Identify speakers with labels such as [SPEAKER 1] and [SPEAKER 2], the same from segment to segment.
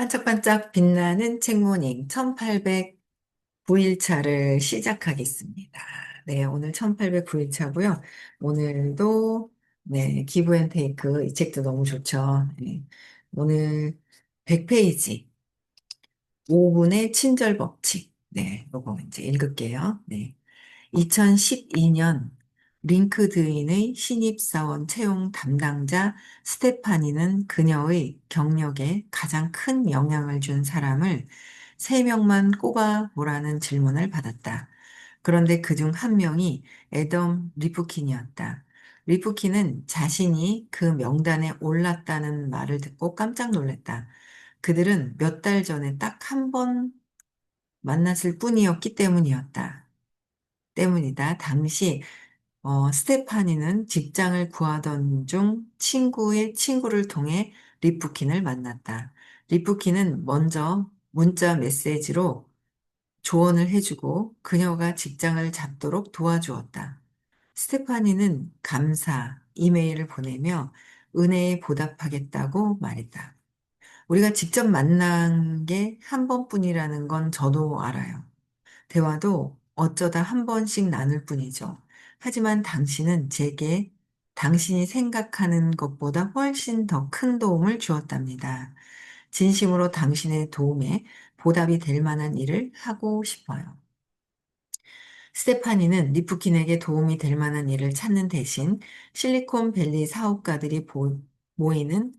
[SPEAKER 1] 반짝반짝 빛나는 책모닝 1809일차를 시작하겠습니다. 네, 오늘 1809일차고요. 오늘도 네, 기브앤테이크 이 책도 너무 좋죠. 네, 오늘 100페이지 5분의 친절 법칙. 네, 요거 이제 읽을게요. 네. 2012년 링크드인의 신입사원 채용 담당자 스테파니는 그녀의 경력에 가장 큰 영향을 준 사람을 3명만 꼽아보라는 질문을 받았다. 그런데 그중 한 명이 애덤 리프킨이었다. 리프킨은 자신이 그 명단에 올랐다는 말을 듣고 깜짝 놀랐다. 그들은 몇 달 전에 딱 한 번 만났을 뿐이었기 때문이다. 당시 스테파니는 직장을 구하던 중 친구의 친구를 통해 리프킨을 만났다. 리프킨은 먼저 문자 메시지로 조언을 해주고 그녀가 직장을 잡도록 도와주었다. 스테파니는 감사 이메일을 보내며 은혜에 보답하겠다고 말했다. 우리가 직접 만난 게 한 번뿐이라는 건 저도 알아요. 대화도 어쩌다 한 번씩 나눌 뿐이죠. 하지만 당신은 제게 당신이 생각하는 것보다 훨씬 더 큰 도움을 주었답니다. 진심으로 당신의 도움에 보답이 될 만한 일을 하고 싶어요. 스테파니는 리프킨에게 도움이 될 만한 일을 찾는 대신 실리콘밸리 사업가들이 모이는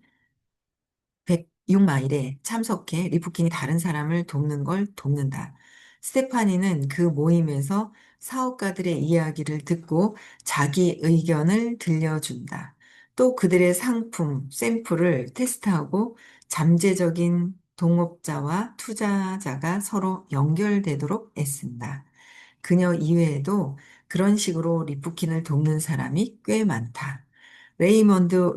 [SPEAKER 1] 106마일에 참석해 리프킨이 다른 사람을 돕는 걸 돕는다. 스테파니는 그 모임에서 사업가들의 이야기를 듣고 자기 의견을 들려준다. 또 그들의 상품, 샘플을 테스트하고 잠재적인 동업자와 투자자가 서로 연결되도록 애쓴다. 그녀 이외에도 그런 식으로 리프킨을 돕는 사람이 꽤 많다. 레이먼드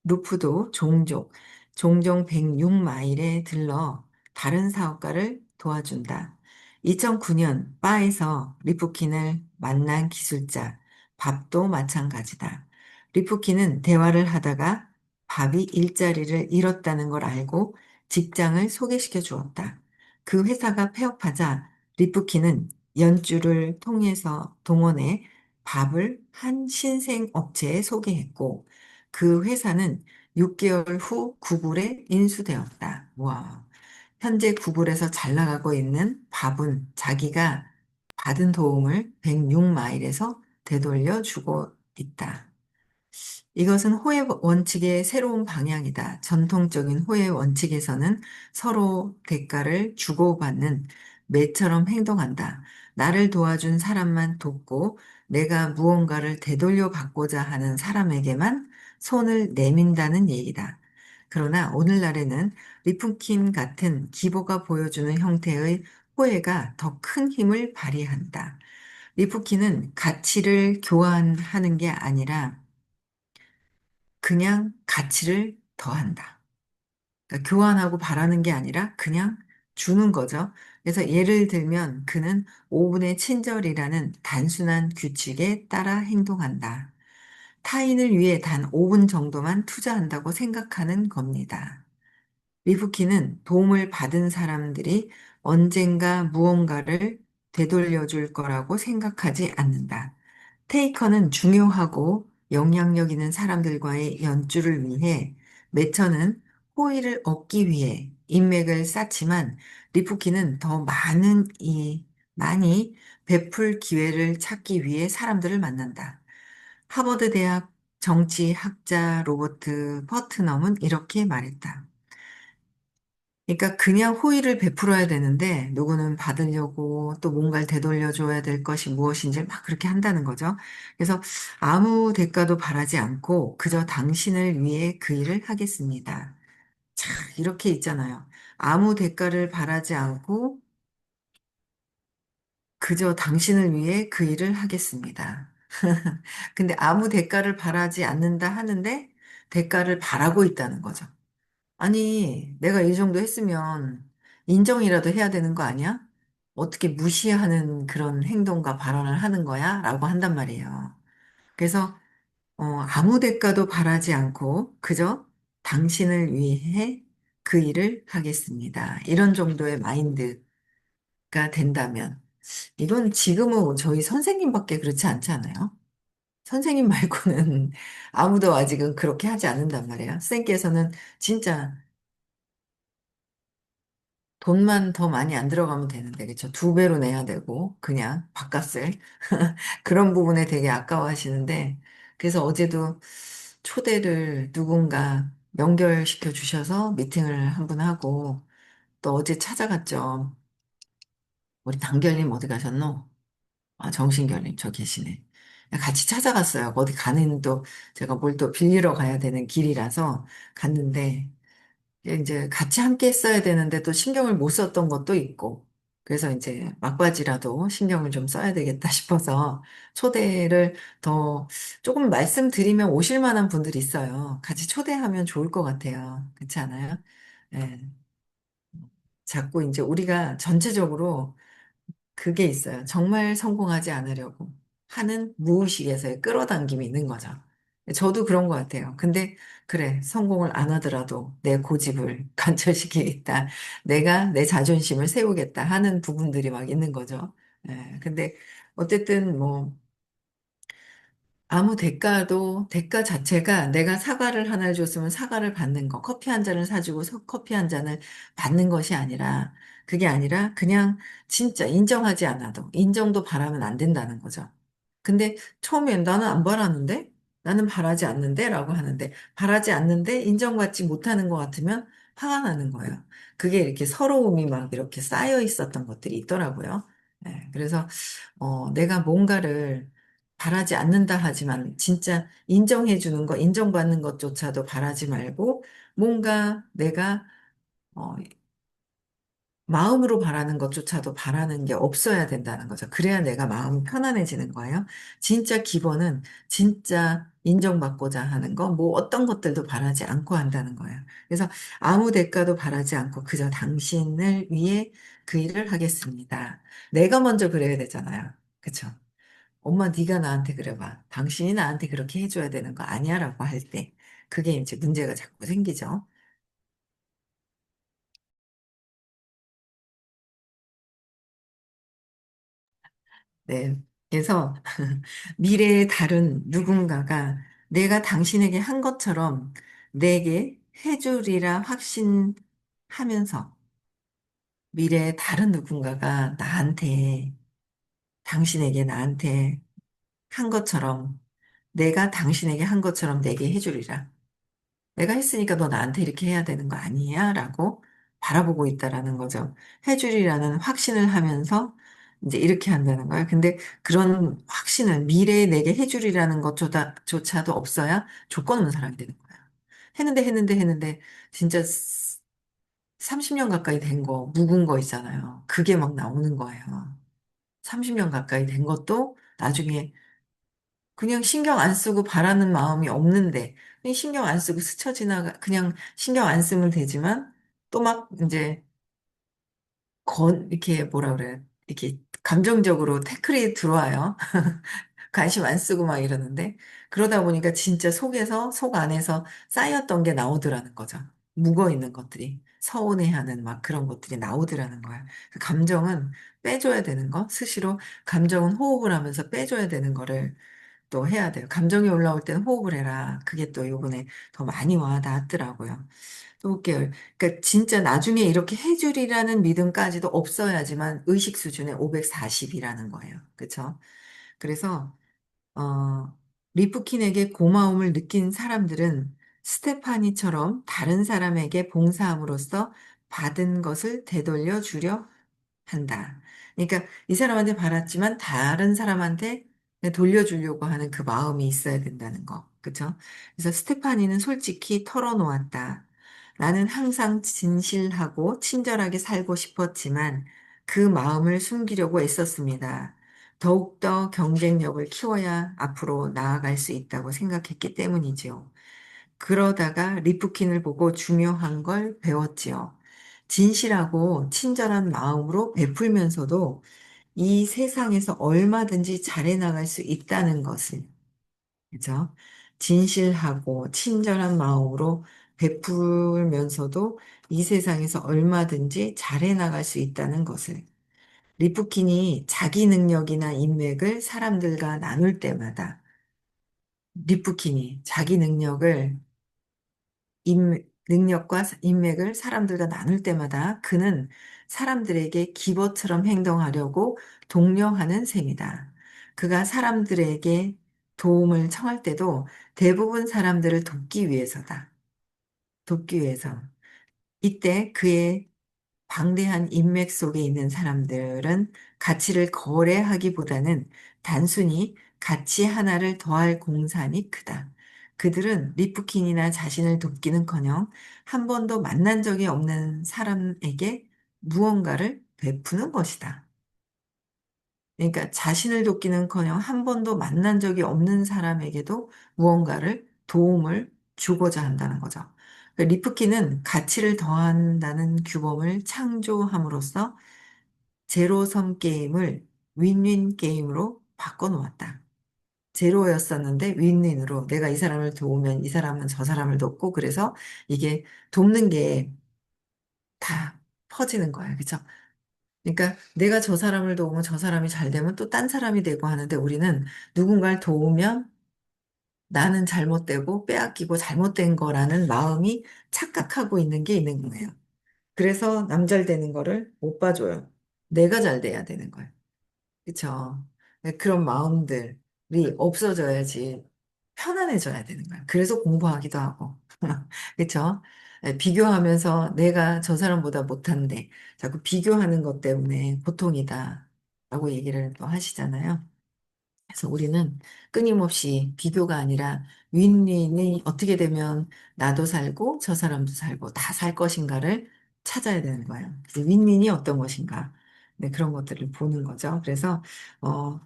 [SPEAKER 1] 루프도 종종 106마일에 들러 다른 사업가를 도와준다. 2009년 바에서 리프킨을 만난 기술자, 밥도 마찬가지다. 리프킨은 대화를 하다가 밥이 일자리를 잃었다는 걸 알고 직장을 소개시켜 주었다. 그 회사가 폐업하자 리프킨은 연주를 통해서 동원해 밥을 한 신생 업체에 소개했고 그 회사는 6개월 후 구글에 인수되었다. 와. 현재 구글에서 잘 나가고 있는 밥은 자기가 받은 도움을 106마일에서 되돌려 주고 있다. 이것은 호의 원칙의 새로운 방향이다. 전통적인 호의 원칙에서는 서로 대가를 주고받는 매처럼 행동한다. 나를 도와준 사람만 돕고 내가 무언가를 되돌려 받고자 하는 사람에게만 손을 내민다는 얘기다. 그러나 오늘날에는 리프킨 같은 기보가 보여주는 형태의 호혜가 더 큰 힘을 발휘한다. 리프킨은 가치를 교환하는 게 아니라 그냥 가치를 더한다. 그러니까 교환하고 바라는 게 아니라 그냥 주는 거죠. 그래서 예를 들면 그는 5분의 친절이라는 단순한 규칙에 따라 행동한다. 타인을 위해 단 5분 정도만 투자한다고 생각하는 겁니다. 리프키는 도움을 받은 사람들이 언젠가 무언가를 되돌려 줄 거라고 생각하지 않는다. 테이커는 중요하고 영향력 있는 사람들과의 연주를 위해 매처는 호의를 얻기 위해 인맥을 쌓지만 리프키는 더 많이 베풀 기회를 찾기 위해 사람들을 만난다. 하버드 대학 정치학자 로버트 퍼트넘은 이렇게 말했다. 그러니까 그냥 호의를 베풀어야 되는데 누구는 받으려고 또 뭔가를 되돌려줘야 될 것이 무엇인지 막 그렇게 한다는 거죠. 그래서 아무 대가도 바라지 않고 그저 당신을 위해 그 일을 하겠습니다. 참, 이렇게 있잖아요. 아무 대가를 바라지 않고 그저 당신을 위해 그 일을 하겠습니다. 근데 아무 대가를 바라지 않는다 하는데 대가를 바라고 있다는 거죠. 아니, 내가 이 정도 했으면 인정이라도 해야 되는 거 아니야? 어떻게 무시하는 그런 행동과 발언을 하는 거야? 라고 한단 말이에요. 그래서, 아무 대가도 바라지 않고 그저 당신을 위해 그 일을 하겠습니다. 이런 정도의 마인드가 된다면, 이건 지금은 저희 선생님밖에 그렇지 않지 않아요? 선생님 말고는 아무도 아직은 그렇게 하지 않는단 말이에요. 선생님께서는 진짜 돈만 더 많이 안 들어가면 되는데, 그쵸? 두 배로 내야 되고, 그냥 밥값을. 그런 부분에 되게 아까워하시는데, 그래서 어제도 초대를 누군가 연결시켜 주셔서 미팅을 한 번 하고, 또 어제 찾아갔죠. 우리 단결님 어디 가셨노? 아, 정신결님 저 계시네. 같이 찾아갔어요. 어디 가는 또 제가 뭘 또 빌리러 가야 되는 길이라서 갔는데, 이제 같이 함께 했어야 되는데 또 신경을 못 썼던 것도 있고, 그래서 이제 막바지라도 신경을 좀 써야 되겠다 싶어서 초대를 더 조금 말씀드리면 오실 만한 분들이 있어요. 같이 초대하면 좋을 것 같아요. 그렇지 않아요? 예. 자꾸 이제 우리가 전체적으로 그게 있어요. 정말 성공하지 않으려고 하는 무의식에서의 끌어당김이 있는 거죠. 저도 그런 것 같아요. 근데 그래, 성공을 안 하더라도 내 고집을 관철시키겠다. 내가 내 자존심을 세우겠다 하는 부분들이 막 있는 거죠. 예, 근데 어쨌든 뭐 아무 대가도, 대가 자체가 내가 사과를 하나를 줬으면 사과를 받는 거, 커피 한 잔을 사주고 커피 한 잔을 받는 것이 아니라, 그게 아니라 그냥 진짜 인정하지 않아도, 인정도 바라면 안 된다는 거죠. 근데 처음엔 나는 안 바라는데? 나는 바라지 않는데? 라고 하는데, 바라지 않는데 인정받지 못하는 것 같으면 화가 나는 거예요. 그게 이렇게 서러움이 막 이렇게 쌓여 있었던 것들이 있더라고요. 그래서 내가 뭔가를 바라지 않는다 하지만 진짜 인정해 주는 거, 인정받는 것조차도 바라지 말고 뭔가 내가 어, 마음으로 바라는 것조차도 바라는 게 없어야 된다는 거죠. 그래야 내가 마음이 편안해지는 거예요. 진짜 기본은 진짜 인정받고자 하는 거, 뭐 어떤 것들도 바라지 않고 한다는 거예요. 그래서 아무 대가도 바라지 않고 그저 당신을 위해 그 일을 하겠습니다. 내가 먼저 그래야 되잖아요. 그쵸? 엄마 네가 나한테 그래봐. 당신이 나한테 그렇게 해줘야 되는 거 아니야라고 할 때 그게 이제 문제가 자꾸 생기죠. 네. 그래서 미래의 다른 누군가가 내가 당신에게 한 것처럼 내게 해주리라 확신하면서 미래의 다른 누군가가 나한테 한 것처럼 내가 당신에게 한 것처럼 내게 해주리라. 내가 했으니까 너 나한테 이렇게 해야 되는 거 아니야? 라고 바라보고 있다라는 거죠. 해주리라는 확신을 하면서 이제 이렇게 한다는 거예요. 근데 그런 확신을 미래에 내게 해주리라는 것조차도 없어야 조건 없는 사람이 되는 거예요. 했는데 진짜 30년 가까이 된 거, 묵은 거 있잖아요. 그게 막 나오는 거예요. 30년 가까이 된 것도 나중에 그냥 신경 안 쓰고 바라는 마음이 없는데, 그냥 신경 안 쓰고 스쳐 그냥 신경 안 쓰면 되지만, 또 막 이제, 이렇게 뭐라 그래, 이렇게 감정적으로 태클이 들어와요. 관심 안 쓰고 막 이러는데, 그러다 보니까 진짜 속 안에서 쌓였던 게 나오더라는 거죠. 묵어 있는 것들이. 서운해하는 막 그런 것들이 나오더라는 거야. 그 감정은 빼줘야 되는 거, 스스로 감정은 호흡을 하면서 빼줘야 되는 거를 또 해야 돼요. 감정이 올라올 때는 호흡을 해라. 그게 또 요번에 더 많이 와 닿았더라고요. 또 볼게요. 그러니까 진짜 나중에 이렇게 해주리라는 믿음까지도 없어야지만 의식 수준의 540이라는 거예요. 그쵸? 그래서, 어, 리프킨에게 고마움을 느낀 사람들은 스테파니처럼 다른 사람에게 봉사함으로써 받은 것을 되돌려 주려 한다. 그러니까 이 사람한테 받았지만 다른 사람한테 돌려주려고 하는 그 마음이 있어야 된다는 거. 그쵸? 그래서 스테파니는 솔직히 털어놓았다. 나는 항상 진실하고 친절하게 살고 싶었지만 그 마음을 숨기려고 애썼습니다. 더욱더 경쟁력을 키워야 앞으로 나아갈 수 있다고 생각했기 때문이지요. 그러다가 리프킨을 보고 중요한 걸 배웠지요. 진실하고 친절한 마음으로 베풀면서도 이 세상에서 얼마든지 잘해 나갈 수 있다는 것을, 그죠? 진실하고 친절한 마음으로 베풀면서도 이 세상에서 얼마든지 잘해 나갈 수 있다는 것을. 리프킨이 자기 능력이나 인맥을 사람들과 나눌 때마다 리프킨이 자기 능력과 인맥을 사람들과 나눌 때마다 그는 사람들에게 기버처럼 행동하려고 독려하는 셈이다. 그가 사람들에게 도움을 청할 때도 대부분 사람들을 돕기 위해서다. 돕기 위해서. 이때 그의 방대한 인맥 속에 있는 사람들은 가치를 거래하기보다는 단순히 가치 하나를 더할 공산이 크다. 그들은 리프킨이나 자신을 돕기는커녕 한 번도 만난 적이 없는 사람에게 무언가를 베푸는 것이다. 그러니까 자신을 돕기는커녕 한 번도 만난 적이 없는 사람에게도 무언가를 도움을 주고자 한다는 거죠. 그러니까 리프킨은 가치를 더한다는 규범을 창조함으로써 제로섬 게임을 윈윈 게임으로 바꿔놓았다. 제로였었는데 윈윈으로 내가 이 사람을 도우면 이 사람은 저 사람을 돕고 그래서 이게 돕는 게 다 퍼지는 거예요. 그죠? 그러니까 내가 저 사람을 도우면 저 사람이 잘 되면 또 딴 사람이 되고 하는데 우리는 누군가를 도우면 나는 잘못되고 빼앗기고 잘못된 거라는 마음이 착각하고 있는 게 있는 거예요. 그래서 남 잘 되는 거를 못 봐줘요. 내가 잘 돼야 되는 거예요. 그쵸? 네, 그런 마음들이 없어져야지 편안해져야 되는 거예요. 그래서 공부하기도 하고. 그쵸? 네, 비교하면서 내가 저 사람보다 못한데 자꾸 비교하는 것 때문에 고통이다. 라고 얘기를 또 하시잖아요. 그래서 우리는 끊임없이 비교가 아니라 윈윈이 어떻게 되면 나도 살고 저 사람도 살고 다 살 것인가를 찾아야 되는 거예요. 그래서 윈윈이 어떤 것인가. 네, 그런 것들을 보는 거죠. 그래서, 어,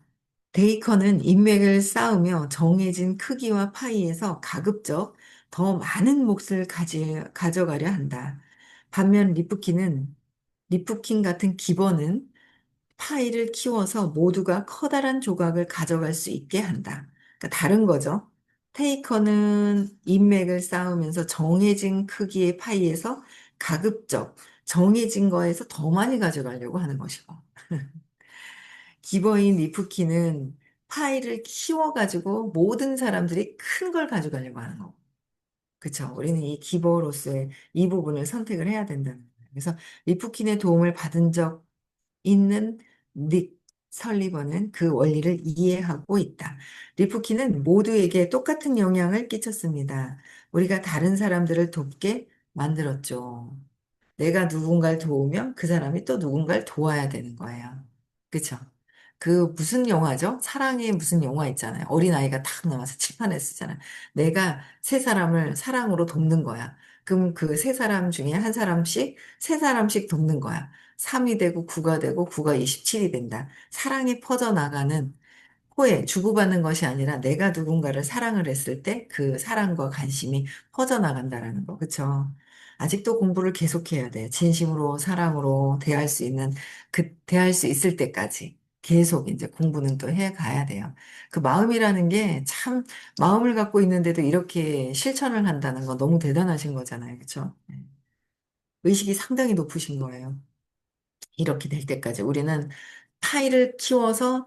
[SPEAKER 1] 데이커는 인맥을 쌓으며 정해진 크기와 파이에서 가급적 더 많은 몫을 가져가려 한다. 반면 리프킨 같은 기본은 파이를 키워서 모두가 커다란 조각을 가져갈 수 있게 한다. 그러니까 다른 거죠. 테이커는 인맥을 쌓으면서 정해진 크기의 파이에서 가급적 정해진 거에서 더 많이 가져가려고 하는 것이고. 기버인 리프키는 파이를 키워가지고 모든 사람들이 큰 걸 가져가려고 하는 거고. 그쵸. 우리는 이 기버로서의 이 부분을 선택을 해야 된다는 거예요. 그래서 리프킨의 도움을 받은 적 있는 닉 설리번은 그 원리를 이해하고 있다. 리프킨은 모두에게 똑같은 영향을 끼쳤습니다. 우리가 다른 사람들을 돕게 만들었죠. 내가 누군가를 도우면 그 사람이 또 누군가를 도와야 되는 거예요. 그쵸? 그 무슨 영화죠? 사랑의 무슨 영화 있잖아요. 어린아이가 탁 나와서 칠판에 쓰잖아요. 내가 세 사람을 사랑으로 돕는 거야. 그럼 그 세 사람 중에 한 사람씩, 세 사람씩 돕는 거야. 3이 되고 9가 되고 9가 27이 된다. 사랑이 퍼져나가는 주고받는 것이 아니라 내가 누군가를 사랑을 했을 때 그 사랑과 관심이 퍼져나간다라는 거. 그쵸? 아직도 공부를 계속해야 돼. 진심으로 사랑으로 대할 수 있을 때까지 계속 이제 공부는 또 해 가야 돼요. 그 마음이라는 게 참, 마음을 갖고 있는데도 이렇게 실천을 한다는 건 너무 대단하신 거잖아요. 그쵸? 네. 의식이 상당히 높으신 거예요. 이렇게 될 때까지. 우리는 파이를 키워서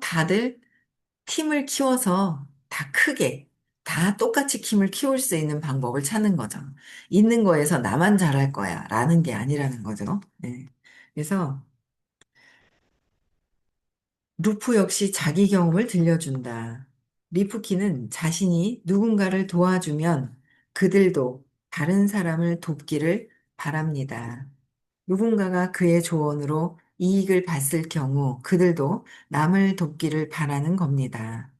[SPEAKER 1] 팀을 키워서 다 크게, 다 똑같이 팀을 키울 수 있는 방법을 찾는 거죠. 있는 거에서 나만 잘할 거야. 라는 게 아니라는 거죠. 네. 그래서 루프 역시 자기 경험을 들려준다. 리프키는 자신이 누군가를 도와주면 그들도 다른 사람을 돕기를 바랍니다. 누군가가 그의 조언으로 이익을 봤을 경우 그들도 남을 돕기를 바라는 겁니다.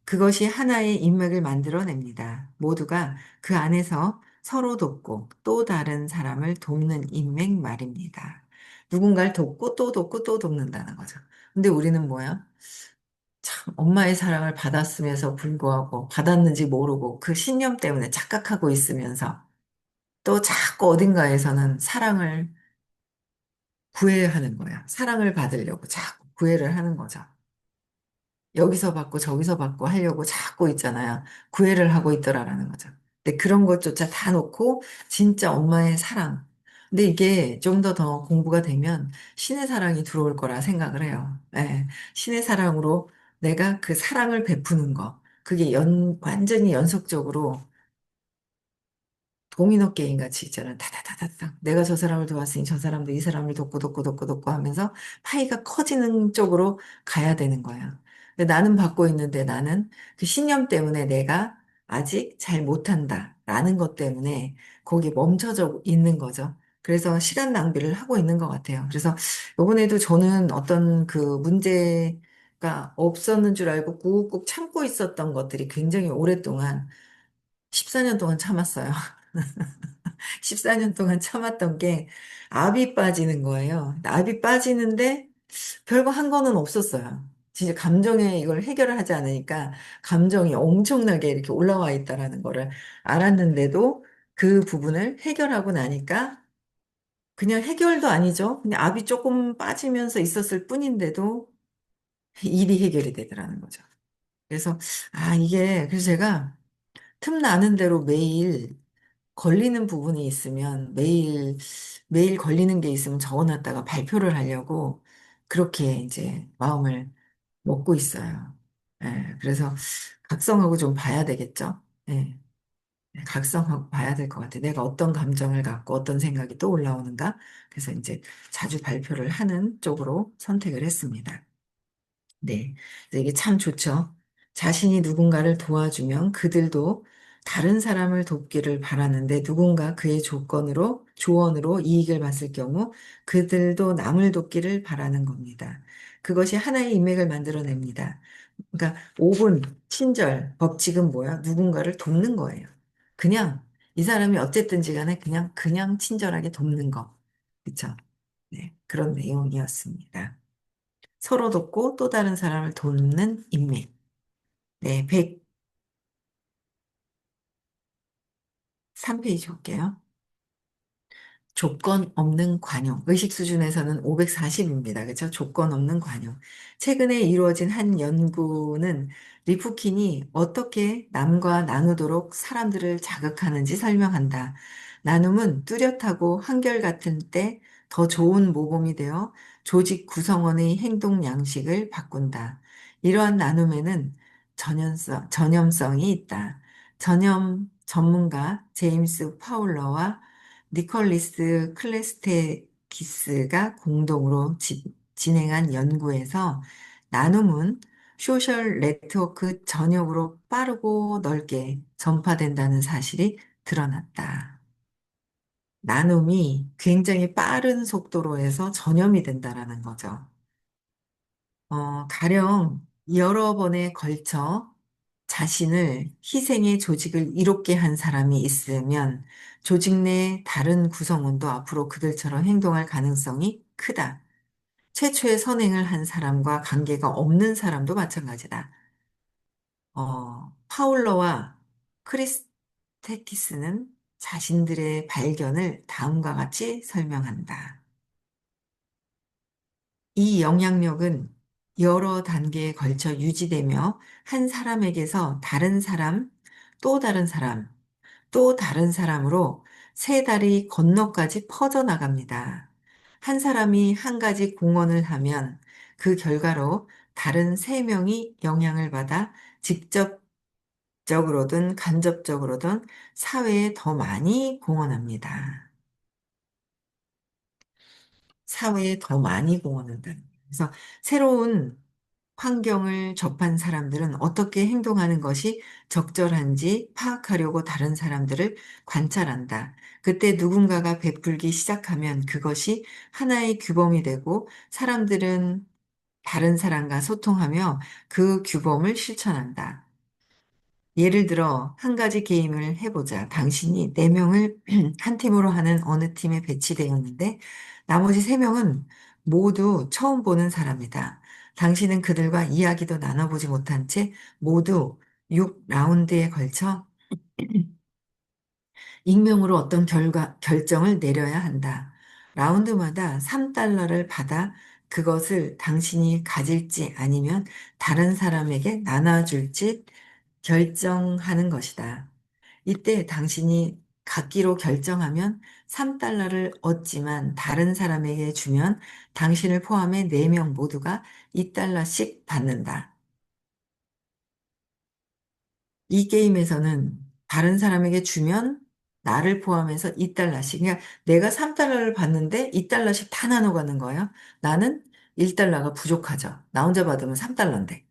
[SPEAKER 1] 그것이 하나의 인맥을 만들어냅니다. 모두가 그 안에서 서로 돕고 또 다른 사람을 돕는 인맥 말입니다. 누군가를 돕고 또 돕고 또 돕는다는 거죠. 근데 우리는 뭐야? 참, 엄마의 사랑을 받았으면서 불구하고 받았는지 모르고 그 신념 때문에 착각하고 있으면서 또 자꾸 어딘가에서는 사랑을 구해야 하는 거야. 사랑을 받으려고 자꾸 구애를 하는 거죠. 여기서 받고 저기서 받고 하려고 자꾸 있잖아요. 구애를 하고 있더라라는 거죠. 근데 그런 것조차 다 놓고 진짜 엄마의 사랑. 근데 이게 좀 더 공부가 되면 신의 사랑이 들어올 거라 생각을 해요. 예. 신의 사랑으로 내가 그 사랑을 베푸는 거. 그게 완전히 연속적으로 도미노 게임 같이 있잖아. 다다다다닥. 내가 저 사람을 도왔으니 저 사람도 이 사람을 돕고 하면서 파이가 커지는 쪽으로 가야 되는 거야. 근데 나는 받고 있는데 나는 그 신념 때문에 내가 아직 잘 못한다. 라는 것 때문에 거기 멈춰져 있는 거죠. 그래서 시간 낭비를 하고 있는 것 같아요. 그래서 이번에도 저는 어떤 그 문제가 없었는 줄 알고 꾹꾹 참고 있었던 것들이 굉장히 오랫동안 14년 동안 참았어요. 14년 동안 참았던 게 압이 빠지는 거예요. 압이 빠지는데 별거 한 거는 없었어요. 진짜 감정에 이걸 해결을 하지 않으니까 감정이 엄청나게 이렇게 올라와 있다라는 거를 알았는데도 그 부분을 해결하고 나니까 그냥 해결도 아니죠. 그냥 압이 조금 빠지면서 있었을 뿐인데도 일이 해결이 되더라는 거죠. 그래서 그래서 제가 틈나는 대로 매일 걸리는 부분이 있으면 매일 걸리는 게 있으면 적어놨다가 발표를 하려고 그렇게 이제 마음을 먹고 있어요. 예, 그래서 각성하고 좀 봐야 되겠죠. 예, 각성하고 봐야 될 것 같아요. 내가 어떤 감정을 갖고 어떤 생각이 또 올라오는가. 그래서 이제 자주 발표를 하는 쪽으로 선택을 했습니다. 네. 그래서 이게 참 좋죠. 자신이 누군가를 도와주면 그들도 다른 사람을 돕기를 바라는데 누군가 그의 조언으로 이익을 봤을 경우 그들도 남을 돕기를 바라는 겁니다. 그것이 하나의 인맥을 만들어냅니다. 그러니까 5분 친절 법칙은 뭐야? 누군가를 돕는 거예요. 그냥 이 사람이 어쨌든지 간에 그냥 친절하게 돕는 거. 그쵸? 네. 그런 내용이었습니다. 서로 돕고 또 다른 사람을 돕는 인맥. 네, 103페이지 볼게요. 조건 없는 관용. 의식 수준에서는 540입니다. 그렇죠? 조건 없는 관용. 최근에 이루어진 한 연구는 리프킨이 어떻게 남과 나누도록 사람들을 자극하는지 설명한다. 나눔은 뚜렷하고 한결같은 때 더 좋은 모범이 되어 조직 구성원의 행동 양식을 바꾼다. 이러한 나눔에는 전염성이 있다. 전문가 제임스 파울러와 니콜리스 클레스테기스가 공동으로 진행한 연구에서 나눔은 소셜 네트워크 전역으로 빠르고 넓게 전파된다는 사실이 드러났다. 나눔이 굉장히 빠른 속도로 해서 전염이 된다라는 거죠. 가령 여러 번에 걸쳐 자신을 희생의 조직을 이롭게 한 사람이 있으면 조직 내 다른 구성원도 앞으로 그들처럼 행동할 가능성이 크다. 최초의 선행을 한 사람과 관계가 없는 사람도 마찬가지다. 파울러와 크리스테키스는 자신들의 발견을 다음과 같이 설명한다. 이 영향력은 여러 단계에 걸쳐 유지되며 한 사람에게서 다른 사람, 또 다른 사람, 또 다른 사람으로 세 다리 건너까지 퍼져나갑니다. 한 사람이 한 가지 공헌을 하면 그 결과로 다른 세 명이 영향을 받아 직접적으로든 간접적으로든 사회에 더 많이 공헌합니다. 사회에 더 많이 공헌한다. 그래서 새로운 환경을 접한 사람들은 어떻게 행동하는 것이 적절한지 파악하려고 다른 사람들을 관찰한다. 그때 누군가가 베풀기 시작하면 그것이 하나의 규범이 되고 사람들은 다른 사람과 소통하며 그 규범을 실천한다. 예를 들어 한 가지 게임을 해보자. 당신이 네명을 한 팀으로 하는 어느 팀에 배치되었는데 나머지 세명은 모두 처음 보는 사람이다. 당신은 그들과 이야기도 나눠보지 못한 채 모두 6라운드에 걸쳐 익명으로 어떤 결정을 내려야 한다. 라운드마다 3달러를 받아 그것을 당신이 가질지 아니면 다른 사람에게 나눠줄지 결정하는 것이다. 이때 당신이 갖기로 결정하면 3달러를 얻지만 다른 사람에게 주면 당신을 포함해 4명 모두가 2달러씩 받는다. 이 게임에서는 다른 사람에게 주면 나를 포함해서 2달러씩. 그러니까 내가 3달러를 받는데 2달러씩 다 나눠 가는 거예요. 나는 1달러가 부족하죠. 나 혼자 받으면 3달러인데.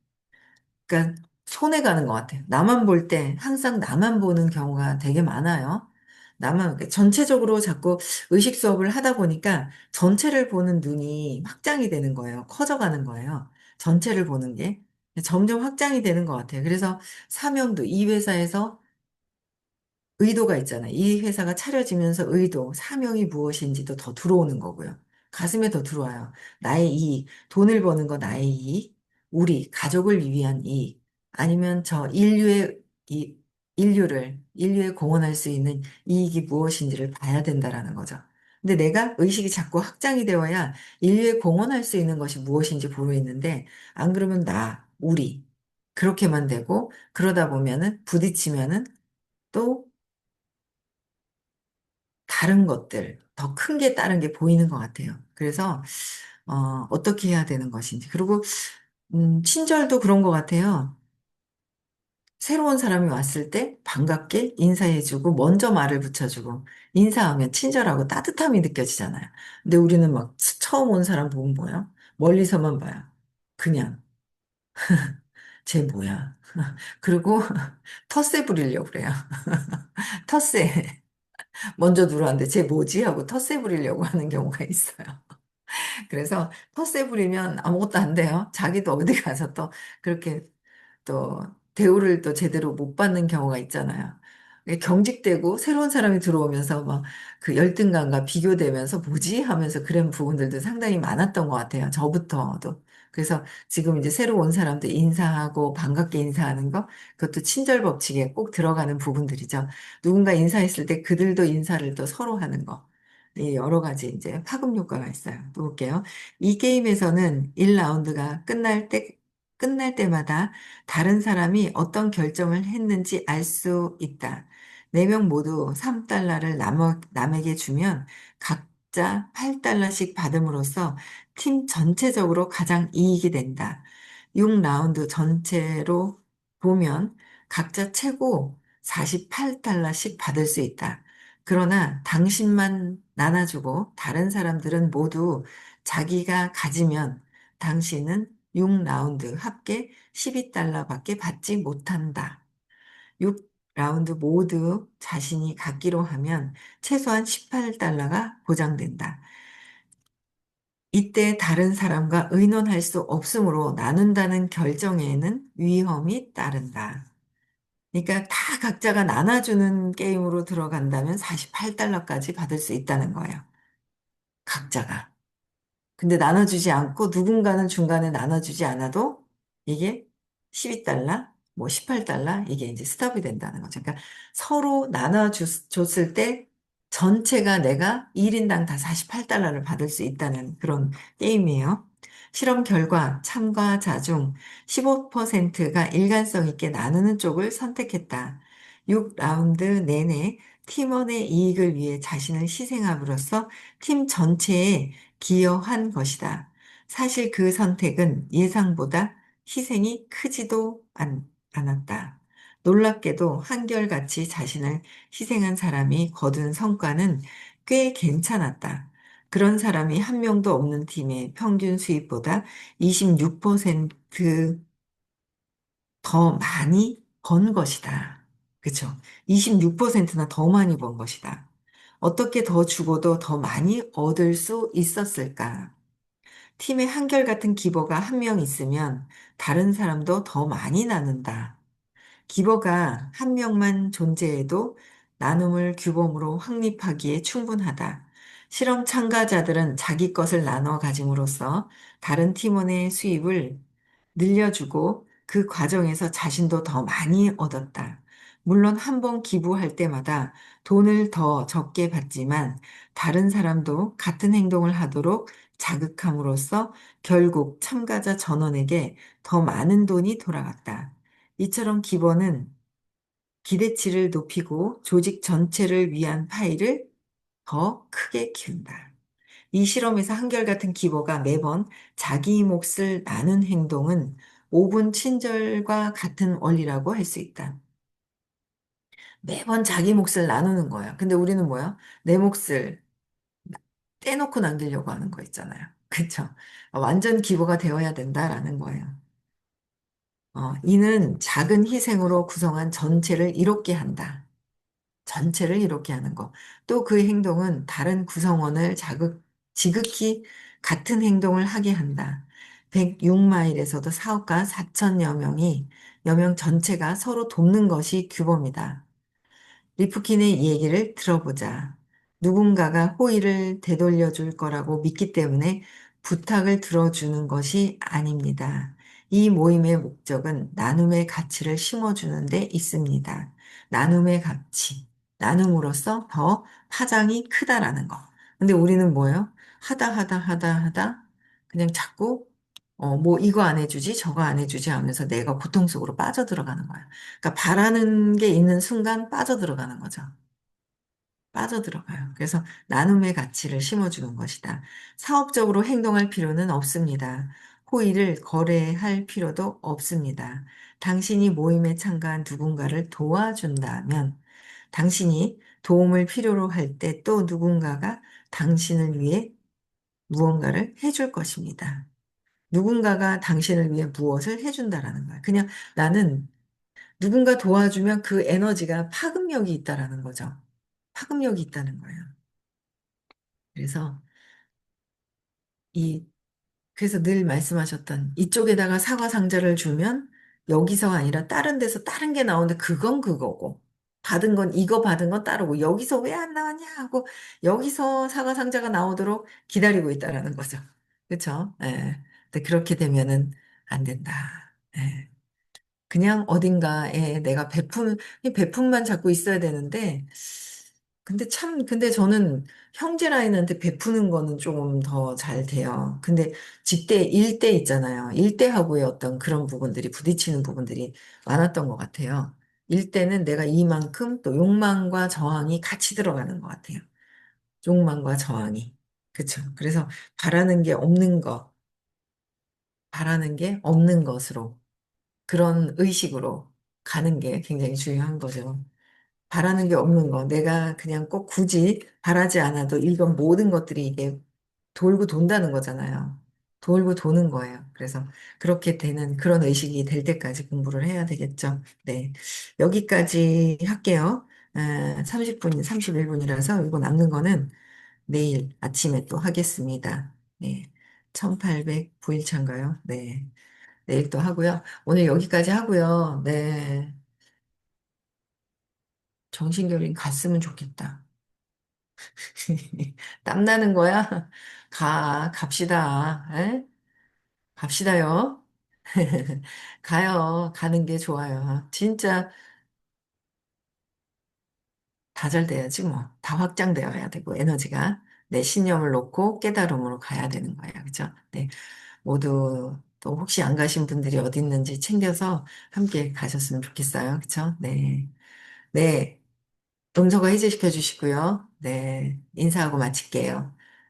[SPEAKER 1] 그러니까 손해 가는 것 같아요. 나만 볼 때 항상 나만 보는 경우가 되게 많아요. 나만 이렇게 전체적으로 자꾸 의식 수업을 하다 보니까 전체를 보는 눈이 확장이 되는 거예요. 커져가는 거예요. 전체를 보는 게 점점 확장이 되는 것 같아요. 그래서 사명도 이 회사에서 의도가 있잖아요. 이 회사가 차려지면서 의도, 사명이 무엇인지도 더 들어오는 거고요. 가슴에 더 들어와요. 나의 이익, 돈을 버는 거 나의 이익, 우리 가족을 위한 이익, 아니면 저 이, 인류에 공헌할 수 있는 이익이 무엇인지를 봐야 된다라는 거죠. 근데 내가 의식이 자꾸 확장이 되어야 인류에 공헌할 수 있는 것이 무엇인지 보이는데, 안 그러면 우리, 그렇게만 되고, 그러다 보면은, 부딪히면은, 또 다른 것들, 더 큰 게 다른 게 보이는 것 같아요. 그래서, 어떻게 해야 되는 것인지. 그리고, 친절도 그런 것 같아요. 새로운 사람이 왔을 때 반갑게 인사해주고, 먼저 말을 붙여주고, 인사하면 친절하고 따뜻함이 느껴지잖아요. 근데 우리는 막 처음 온 사람 보면 뭐야? 멀리서만 봐요. 그냥, 쟤 뭐야? 그리고 텃세 부리려고 그래요. 텃세. 먼저 들어왔는데 쟤 뭐지? 하고 텃세 부리려고 하는 경우가 있어요. 그래서 텃세 부리면 아무것도 안 돼요. 자기도 어디 가서 또 그렇게 또 대우를 또 제대로 못 받는 경우가 있잖아요. 경직되고 새로운 사람이 들어오면서 막 그 열등감과 비교되면서 뭐지? 하면서 그런 부분들도 상당히 많았던 것 같아요. 저부터도. 그래서 지금 이제 새로 온 사람들 인사하고 반갑게 인사하는 거, 그것도 친절 법칙에 꼭 들어가는 부분들이죠. 누군가 인사했을 때 그들도 인사를 또 서로 하는 거. 이 여러 가지 이제 파급 효과가 있어요. 또 볼게요. 이 게임에서는 1라운드가 끝날 때마다 다른 사람이 어떤 결정을 했는지 알 수 있다. 4명 모두 3달러를 남에게 주면 각자 8달러씩 받음으로써 팀 전체적으로 가장 이익이 된다. 6라운드 전체로 보면 각자 최고 48달러씩 받을 수 있다. 그러나 당신만 나눠주고 다른 사람들은 모두 자기가 가지면 당신은 6라운드 합계 12달러밖에 받지 못한다. 6라운드 모두 자신이 갖기로 하면 최소한 18달러가 보장된다. 이때 다른 사람과 의논할 수 없으므로 나눈다는 결정에는 위험이 따른다. 그러니까 다 각자가 나눠주는 게임으로 들어간다면 48달러까지 받을 수 있다는 거예요. 각자가. 근데 나눠주지 않고 누군가는 중간에 나눠주지 않아도 이게 12달러, 뭐 18달러 이게 이제 스톱이 된다는 거죠. 그러니까 서로 나눠줬을 때 전체가 내가 1인당 다 48달러를 받을 수 있다는 그런 게임이에요. 실험 결과 참가자 중 15%가 일관성 있게 나누는 쪽을 선택했다. 6라운드 내내 팀원의 이익을 위해 자신을 희생함으로써 팀 전체에 기여한 것이다. 사실 그 선택은 예상보다 희생이 크지도 않았다. 놀랍게도 한결같이 자신을 희생한 사람이 거둔 성과는 꽤 괜찮았다. 그런 사람이 한 명도 없는 팀의 평균 수입보다 26% 더 많이 번 것이다. 그쵸? 26%나 더 많이 번 것이다. 어떻게 더 주고도 더 많이 얻을 수 있었을까? 팀에 한결같은 기버가 한 명 있으면 다른 사람도 더 많이 나눈다. 기버가 한 명만 존재해도 나눔을 규범으로 확립하기에 충분하다. 실험 참가자들은 자기 것을 나눠 가짐으로써 다른 팀원의 수입을 늘려주고 그 과정에서 자신도 더 많이 얻었다. 물론 한 번 기부할 때마다 돈을 더 적게 받지만 다른 사람도 같은 행동을 하도록 자극함으로써 결국 참가자 전원에게 더 많은 돈이 돌아갔다. 이처럼 기버는 기대치를 높이고 조직 전체를 위한 파일을 더 크게 키운다. 이 실험에서 한결같은 기보가 매번 자기 몫을 나눈 행동은 5분 친절과 같은 원리라고 할 수 있다. 매번 자기 몫을 나누는 거야. 근데 우리는 뭐야? 내 몫을 떼놓고 남기려고 하는 거 있잖아요. 그쵸? 완전 기보가 되어야 된다라는 거예요. 이는 작은 희생으로 구성한 전체를 이롭게 한다. 전체를 이롭게 하는 거. 또 그 행동은 다른 구성원을 지극히 같은 행동을 하게 한다. 106마일에서도 사업가 4천여 여명 전체가 서로 돕는 것이 규범이다. 리프킨의 이 얘기를 들어보자. 누군가가 호의를 되돌려 줄 거라고 믿기 때문에 부탁을 들어주는 것이 아닙니다. 이 모임의 목적은 나눔의 가치를 심어주는 데 있습니다. 나눔의 가치. 나눔으로써 더 파장이 크다라는 거. 근데 우리는 뭐예요? 하다. 그냥 자꾸, 뭐 이거 안 해주지, 저거 안 해주지 하면서 내가 고통 속으로 빠져들어가는 거야. 그러니까 바라는 게 있는 순간 빠져들어가는 거죠. 빠져들어가요. 그래서 나눔의 가치를 심어주는 것이다. 사업적으로 행동할 필요는 없습니다. 호의를 거래할 필요도 없습니다. 당신이 모임에 참가한 누군가를 도와준다면 당신이 도움을 필요로 할 때 또 누군가가 당신을 위해 무언가를 해줄 것입니다. 누군가가 당신을 위해 무엇을 해준다라는 거야. 그냥 나는 누군가 도와주면 그 에너지가 파급력이 있다라는 거죠. 파급력이 있다는 거예요. 그래서 이 그래서 늘 말씀하셨던 이쪽에다가 사과 상자를 주면 여기서가 아니라 다른 데서 다른 게 나오는데 그건 그거고 받은 건 이거 받은 건 따르고 여기서 왜 안 나왔냐 하고 여기서 사과 상자가 나오도록 기다리고 있다라는 거죠. 그렇죠? 예. 근데 그렇게 되면은 안 된다. 예. 그냥 어딘가에 내가 이 베품만 잡고 있어야 되는데, 근데 저는 형제 라인한테 베푸는 거는 조금 더 잘 돼요. 근데 일대 있잖아요. 일대하고의 어떤 그런 부분들이, 부딪히는 부분들이 많았던 것 같아요. 일대는 내가 이만큼 또 욕망과 저항이 같이 들어가는 것 같아요. 욕망과 저항이. 그쵸. 그래서 바라는 게 없는 바라는 게 없는 것으로. 그런 의식으로 가는 게 굉장히 중요한 거죠. 바라는 게 없는 거. 내가 그냥 꼭 굳이 바라지 않아도 이건 모든 것들이 이게 돌고 돈다는 거잖아요. 돌고 도는 거예요. 그래서 그렇게 되는 그런 의식이 될 때까지 공부를 해야 되겠죠. 네. 여기까지 할게요. 30분, 31분이라서 이거 남는 거는 내일 아침에 또 하겠습니다. 네. 1809일차인가요? 네. 내일 또 하고요. 오늘 여기까지 하고요. 네. 정신결이 갔으면 좋겠다. 땀나는 거야? 갑시다. 에? 갑시다요. 가요. 가는 게 좋아요. 진짜 다 잘 돼야지 뭐. 다 확장되어야 되고, 에너지가. 내 신념을 놓고 깨달음으로 가야 되는 거예요. 그죠? 네. 모두 또 혹시 안 가신 분들이 어디 있는지 챙겨서 함께 가셨으면 좋겠어요. 그쵸? 네. 네. 음소거 해제시켜 주시고요. 네. 인사하고 마칠게요.